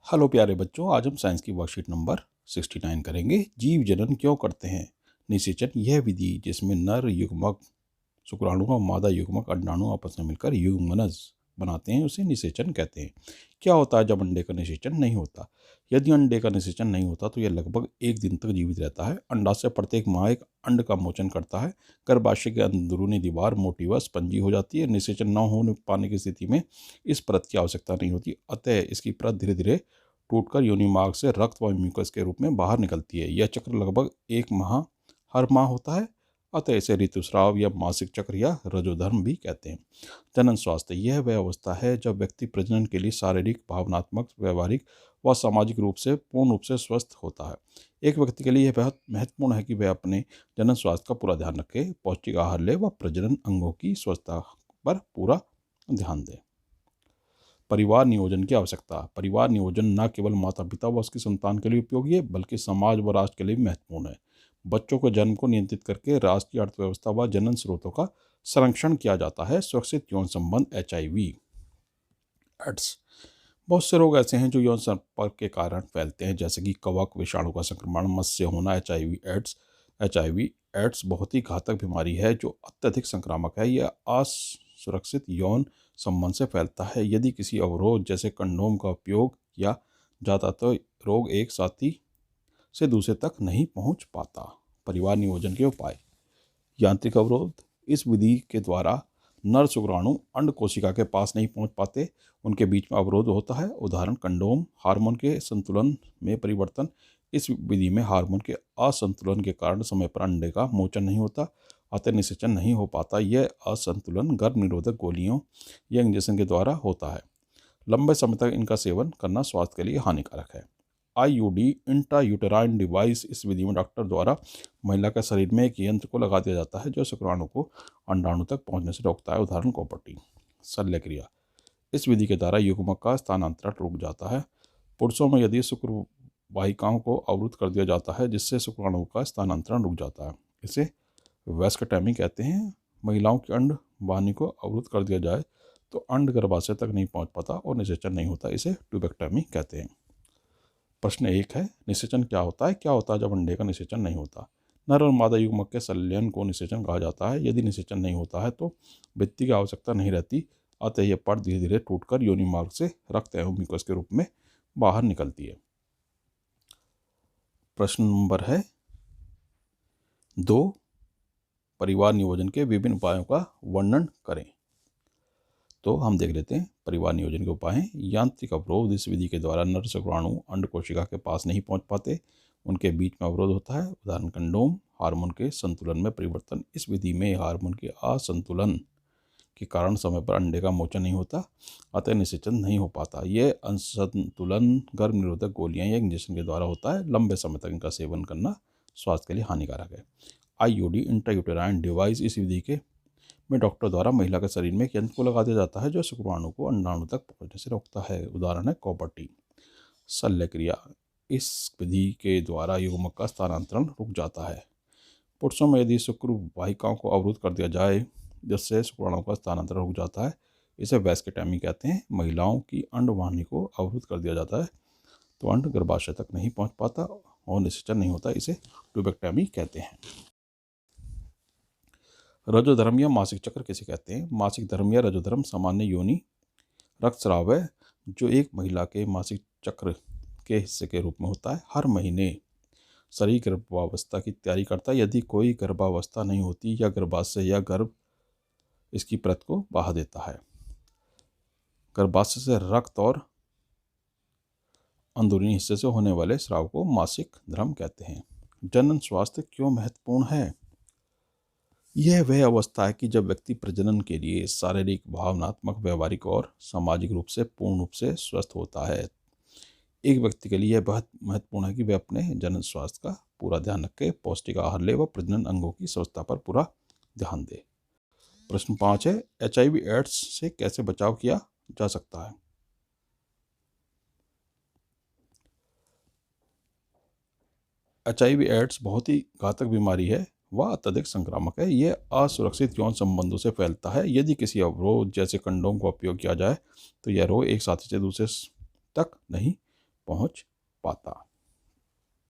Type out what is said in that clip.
Hello प्यारे बच्चों, आज हम साइंस की वर्कशीट नंबर 69 करेंगे। जीव जनन क्यों करते हैं? निषेचन यह विधि जिसमें नर युग्मक शुक्राणु और मादा युग्मक अंडाणु आपस में मिलकर युग्मनज बनाते हैं, उसे निषेचन कहते हैं। क्या होता है जब अंडे का निषेचन नहीं होता? यदि अंडे का निषेचन नहीं होता तो यह लगभग 1 दिन तक जीवित रहता है। अंडाशय प्रत्येक माह एक अंड का मोचन करता है। गर्भाशय की अंदरूनी दीवार मोटी व स्पंजी हो जाती है। निषेचन न होने पाने की स्थिति में इस परत की आवश्यकता नहीं होती, अतः इसकी परत धीरे धीरे टूटकर योनि मार्ग से रक्त व म्यूकस के रूप में बाहर निकलती है। यह चक्र लगभग 1 माह हर माह होता है, अतः इसे ऋतुस्राव या मासिक चक्र या रजोधर्म भी कहते हैं। जनन स्वास्थ्य यह वह अवस्था है जब व्यक्ति प्रजनन के लिए शारीरिक, भावनात्मक, व्यवहारिक व सामाजिक रूप से पूर्ण रूप से स्वस्थ होता है। एक व्यक्ति के लिए यह बहुत महत्वपूर्ण है कि वह अपने जनन स्वास्थ्य का पूरा ध्यान रखे, पौष्टिक आहार ले व प्रजनन अंगों की स्वस्थता पर पूरा ध्यान दे। परिवार नियोजन की आवश्यकता। परिवार नियोजन न केवल माता पिता व उसकी संतान के लिए उपयोगी है, बल्कि समाज व राष्ट्र के लिए भी महत्वपूर्ण है। बच्चों को जन्म को नियंत्रित करके राष्ट्र की अर्थव्यवस्था व जनन स्रोतों का संरक्षण किया जाता है। सुरक्षित यौन संबंध HIV एड्स। बहुत से रोग ऐसे हैं जो यौन संपर्क के कारण फैलते हैं, जैसे कि कवक, विषाणु का संक्रमण, मत्स्य होना। HIV एड्स बहुत ही घातक बीमारी है जो अत्यधिक संक्रामक है। यह असुरक्षित यौन संबंध से फैलता है। यदि किसी अवरोध जैसे कंडोम का उपयोग किया जाता तो रोग एक साथी से दूसरे तक नहीं पहुंच पाता। परिवार नियोजन के उपाय। यांत्रिक अवरोध। इस विधि के द्वारा नर शुक्राणु अंड कोशिका के पास नहीं पहुंच पाते, उनके बीच में अवरोध होता है। उदाहरण कंडोम। हार्मोन के संतुलन में परिवर्तन। इस विधि में हार्मोन के असंतुलन के कारण समय पर अंडे का मोचन नहीं होता, अतः निषेचन नहीं हो पाता। यह असंतुलन गर्भ निरोधक गोलियों या इंजेक्शन के द्वारा होता है। लंबे समय तक इनका सेवन करना स्वास्थ्य के लिए हानिकारक है। IUD intrauterine device. इस विधि में डॉक्टर द्वारा महिला के शरीर में एक यंत्र को लगा दिया जाता है जो शुक्राणु को अंडाणु तक पहुंचने से रोकता है। उदाहरण कॉपर्टी। शल्य क्रिया। इस विधि के द्वारा युग्मक का स्थानांतरण रुक जाता है। पुरुषों में यदि शुक्र वाहिकाओं को अवरुद्ध कर दिया जाता है जिससे शुक्राणु का स्थानांतरण रुक जाता है, इसे वैस्कटैमी कहते हैं। महिलाओं के अंड वाहिनी को अवरुद्ध कर दिया जाए तो अंड गर्भाशय तक नहीं पहुंच पाता और निषेचन नहीं होता, इसे ट्यूबेक्टमी कहते हैं। प्रश्न 1 है, निषेचन क्या होता है? क्या होता है जब अंडे का निषेचन नहीं होता? नर और मादा युग्मक के संलयन को निषेचन कहा जाता है। यदि निषेचन नहीं होता है तो भित्ति की आवश्यकता नहीं रहती, अतः यह परत धीरे धीरे टूटकर योनि मार्ग से रक्त एवं म्यूकस के रूप में बाहर निकलती है। प्रश्न नंबर है 2, परिवार नियोजन के विभिन्न उपायों का वर्णन करें। तो हम देख लेते हैं परिवार नियोजन के उपाय हैं। यांत्रिक अवरोध। इस विधि के द्वारा नर शुक्राणु अंड कोशिका के पास नहीं पहुंच पाते, उनके बीच में अवरोध होता है। उदाहरण कंडोम। हार्मोन के संतुलन में परिवर्तन। इस विधि में हार्मोन के असंतुलन के कारण समय पर अंडे का मोचन नहीं होता, अतः निषेचन नहीं हो पाता। यह असंतुलन गर्भ निरोधक गोलियां या इंजेक्शन के द्वारा होता है। लंबे समय तक इनका सेवन करना स्वास्थ्य के लिए हानिकारक है। IUD intrauterine device. इस विधि के में डॉक्टर द्वारा महिला के शरीर में एक यंत्र को लगा दिया जाता है जो शुक्राणु को अंडाणु तक पहुंचने से रोकता है। उदाहरण है कॉपर्टी। शल्य क्रिया। इस विधि के द्वारा युग्मक का स्थानांतरण रुक जाता है। पुरुषों में यदि शुक्र वाहिकाओं को अवरुद्ध कर दिया जाए जिससे शुक्राणु का स्थानांतरण रुक जाता है, इसे वैस्कटैमी कहते हैं। महिलाओं की अंड वाहिनी को अवरुद्ध कर दिया जाता है तो अंड गर्भाशय तक नहीं पहुंच पाता और निषेचन नहीं होता, इसे ट्यूबेक्टमी कहते हैं। रजोधर्म या मासिक चक्र किसे कहते हैं? मासिक धर्म या रजोधर्म सामान्य योनि रक्तस्राव है जो एक महिला के मासिक चक्र के हिस्से के रूप में होता है। हर महीने शरीर गर्भावस्था की तैयारी करता है। यदि कोई गर्भावस्था नहीं होती या गर्भाशय या गर्भ इसकी परत को बहा देता है। गर्भाशय से रक्त और अंदरूनी हिस्से से होने वाले स्राव को मासिक धर्म कहते हैं। जनन स्वास्थ्य क्यों महत्वपूर्ण है? यह वह अवस्था है कि जब व्यक्ति प्रजनन के लिए शारीरिक, भावनात्मक, व्यवहारिक और सामाजिक रूप से पूर्ण रूप से स्वस्थ होता है। एक व्यक्ति के लिए यह बहुत महत्वपूर्ण है कि वह अपने जनन स्वास्थ्य का पूरा ध्यान रखे, पौष्टिक आहार ले व प्रजनन अंगों की स्वस्थता पर पूरा ध्यान दे। प्रश्न 5 है, HIV एड्स से कैसे बचाव किया जा सकता है? HIV एड्स बहुत ही घातक बीमारी है, वह अत्यधिक संक्रामक है। यह असुरक्षित यौन संबंधों से फैलता है। यदि किसी अवरोध जैसे कंडोम का उपयोग किया जाए तो यह रोग एक साथी से दूसरे तक नहीं पहुंच पाता।